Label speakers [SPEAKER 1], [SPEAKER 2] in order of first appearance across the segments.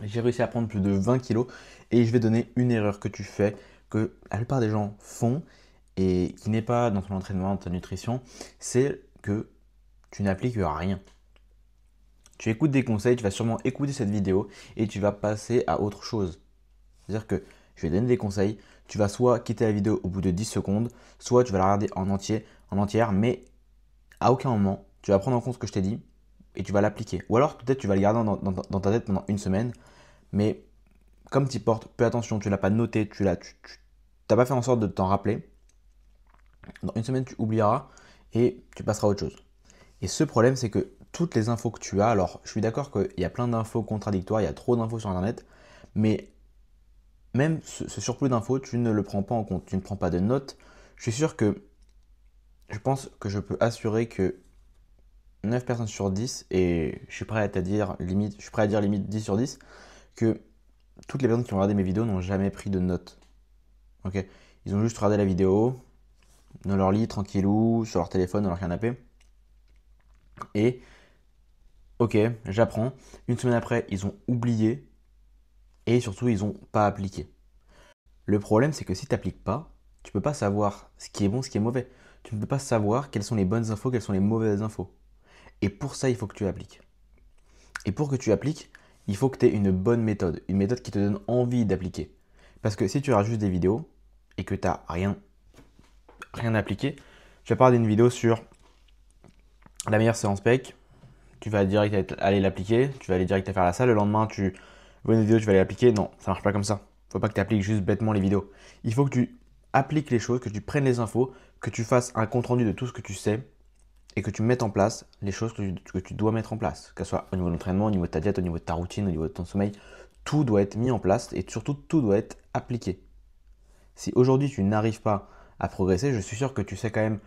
[SPEAKER 1] J'ai réussi à prendre plus de 20 kilos et je vais donner une erreur que tu fais, que la plupart des gens font et qui n'est pas dans ton entraînement, dans ta nutrition, c'est que tu n'appliques rien. Tu écoutes des conseils, tu vas sûrement écouter cette vidéo et tu vas passer à autre chose. C'est-à-dire que je vais donner des conseils, tu vas soit quitter la vidéo au bout de 10 secondes, soit tu vas la regarder en entière, mais à aucun moment tu vas prendre en compte ce que je t'ai dit et tu vas l'appliquer. Ou alors peut-être tu vas le garder dans ta tête pendant une semaine, mais comme tu y portes peu attention, tu l'as pas noté, tu n'as pas fait en sorte de t'en rappeler, dans une semaine tu oublieras et tu passeras à autre chose. Et ce problème, c'est que toutes les infos que tu as, alors je suis d'accord qu'il y a plein d'infos contradictoires, il y a trop d'infos sur Internet, mais même ce surplus d'infos, tu ne le prends pas en compte, tu ne prends pas de notes. Je suis sûr que, je pense que je peux assurer que 9 personnes sur 10, et je suis prêt à te dire limite, je suis prêt à dire limite 10 sur 10, que toutes les personnes qui ont regardé mes vidéos n'ont jamais pris de notes. Ok. Ils ont juste regardé la vidéo, dans leur lit, tranquillou, sur leur téléphone, dans leur canapé. Et, ok, j'apprends. Une semaine après, ils ont oublié et surtout, ils n'ont pas appliqué. Le problème, c'est que si tu n'appliques pas, tu ne peux pas savoir ce qui est bon, ce qui est mauvais. Tu ne peux pas savoir quelles sont les bonnes infos, quelles sont les mauvaises infos. Et pour ça, il faut que tu appliques. Et pour que tu appliques, il faut que tu aies une méthode qui te donne envie d'appliquer. Parce que si tu regardes juste des vidéos et que tu n'as rien appliqué, tu vas pas regarder une vidéo sur la meilleure séance PEC, tu vas direct aller l'appliquer, tu vas aller direct à faire la salle, le lendemain tu vois une vidéo, tu vas aller l'appliquer. Non, ça marche pas comme ça. Faut pas que tu appliques juste bêtement les vidéos. Il faut que tu appliques les choses, que tu prennes les infos, que tu fasses un compte rendu de tout ce que tu sais et que tu mettes en place les choses que tu dois mettre en place. Que ce soit au niveau de l'entraînement, au niveau de ta diète, au niveau de ta routine, au niveau de ton sommeil, tout doit être mis en place et surtout tout doit être appliqué. Si aujourd'hui tu n'arrives pas à progresser, je suis sûr que tu sais quand même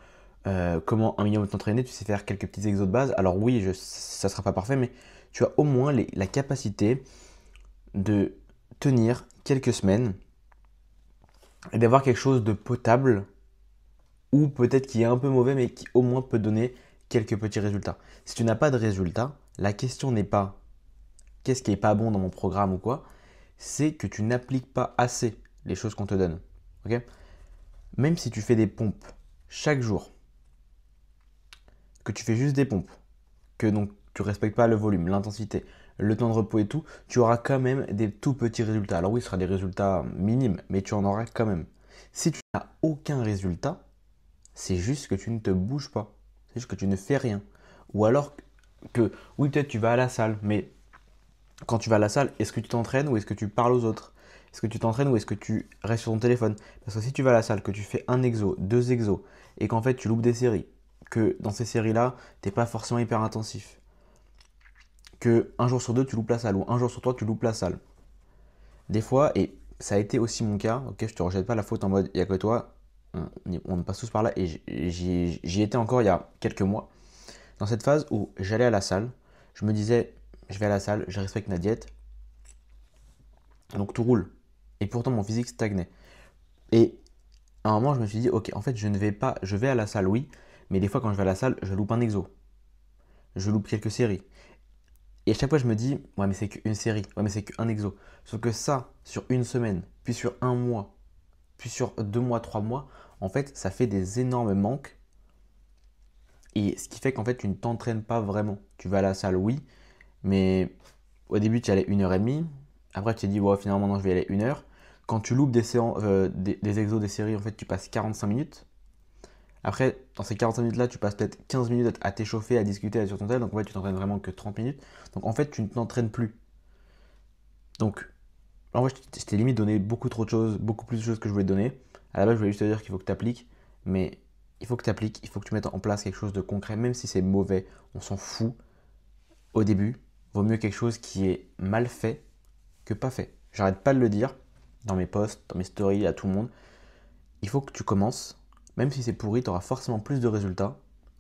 [SPEAKER 1] comment un minimum t'entraîner, tu sais faire quelques petits exos de base. Alors oui, ça ne sera pas parfait, mais tu as au moins la capacité de tenir quelques semaines et d'avoir quelque chose de potable ou peut-être qui est un peu mauvais, mais qui au moins peut donner quelques petits résultats. Si tu n'as pas de résultats, la question n'est pas qu'est-ce qui est pas bon dans mon programme ou quoi, c'est que tu n'appliques pas assez les choses qu'on te donne. Ok. Même si tu fais des pompes chaque jour, que tu fais juste des pompes, que donc tu respectes pas le volume, l'intensité, le temps de repos et tout, tu auras quand même des tout petits résultats. Alors oui, ce sera des résultats minimes, mais tu en auras quand même. Si tu n'as aucun résultat, c'est juste que tu ne te bouges pas. C'est juste que tu ne fais rien. Ou alors que, oui, peut-être tu vas à la salle, mais quand tu vas à la salle, est-ce que tu t'entraînes ou est-ce que tu parles aux autres? Est-ce que tu t'entraînes ou est-ce que tu restes sur ton téléphone? Parce que si tu vas à la salle, que tu fais un exo, deux exos, et qu'en fait tu loupes des séries, que dans ces séries-là, t'es pas forcément hyper intensif, que un jour sur deux tu loupes la salle ou un jour sur trois tu loupes la salle. Des fois, et ça a été aussi mon cas, ok, je te rejette pas la faute en mode il y a que toi, on passe tous par là et j'y étais encore il y a quelques mois. Dans cette phase où j'allais à la salle, je me disais je vais à la salle, je respecte ma diète, donc tout roule. Et pourtant mon physique stagnait. Et à un moment je me suis dit ok en fait je ne vais pas, je vais à la salle oui, mais des fois quand je vais à la salle je loupe un exo, je loupe quelques séries. Et à chaque fois, je me dis, ouais, mais c'est qu'une série, ouais, mais c'est qu'un exo. Sauf que ça, sur une semaine, puis sur un mois, puis sur 2 mois, 3 mois, en fait, ça fait des énormes manques. Et ce qui fait qu'en fait, tu ne t'entraînes pas vraiment. Tu vas à la salle, oui, mais au début, tu y allais 1 heure et demie. Après, tu t'es dit, ouais, finalement, non, je vais y aller 1 heure. Quand tu loupes des séances, des exos, des séries, en fait, tu passes 45 minutes. Après, dans ces 45 minutes-là, tu passes peut-être 15 minutes à t'échauffer, à discuter sur ton tel. Donc, en fait, tu t'entraînes vraiment que 30 minutes. Donc, en fait, tu ne t'entraînes plus. Donc, en vrai, je t'ai limite donné beaucoup trop de choses, beaucoup plus de choses que je voulais te donner. À la base, je voulais juste te dire qu'il faut que tu appliques, mais il faut que tu appliques, il faut que tu mettes en place quelque chose de concret, même si c'est mauvais, on s'en fout. Au début, vaut mieux quelque chose qui est mal fait que pas fait. J'arrête pas de le dire dans mes posts, dans mes stories, à tout le monde. Il faut que tu commences, même si c'est pourri, tu auras forcément plus de résultats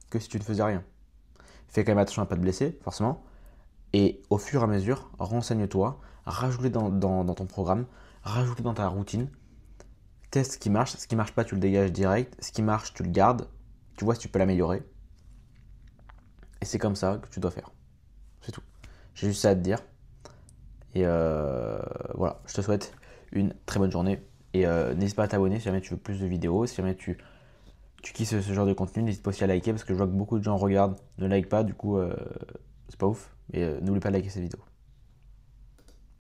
[SPEAKER 1] que si tu ne faisais rien. Fais quand même attention à ne pas te blesser, forcément. Et au fur et à mesure, renseigne-toi, rajoute dans ton programme, rajoute dans ta routine. Teste ce qui marche pas, tu le dégages direct, ce qui marche, tu le gardes, tu vois si tu peux l'améliorer. Et c'est comme ça que tu dois faire. C'est tout. J'ai juste ça à te dire. Et voilà, je te souhaite une très bonne journée. Et n'hésite pas à t'abonner si jamais tu veux plus de vidéos, si jamais tu kiffes ce genre de contenu, n'hésite pas aussi à liker parce que je vois que beaucoup de gens regardent, ne like pas, du coup c'est pas ouf. Mais n'oublie pas de liker cette vidéo.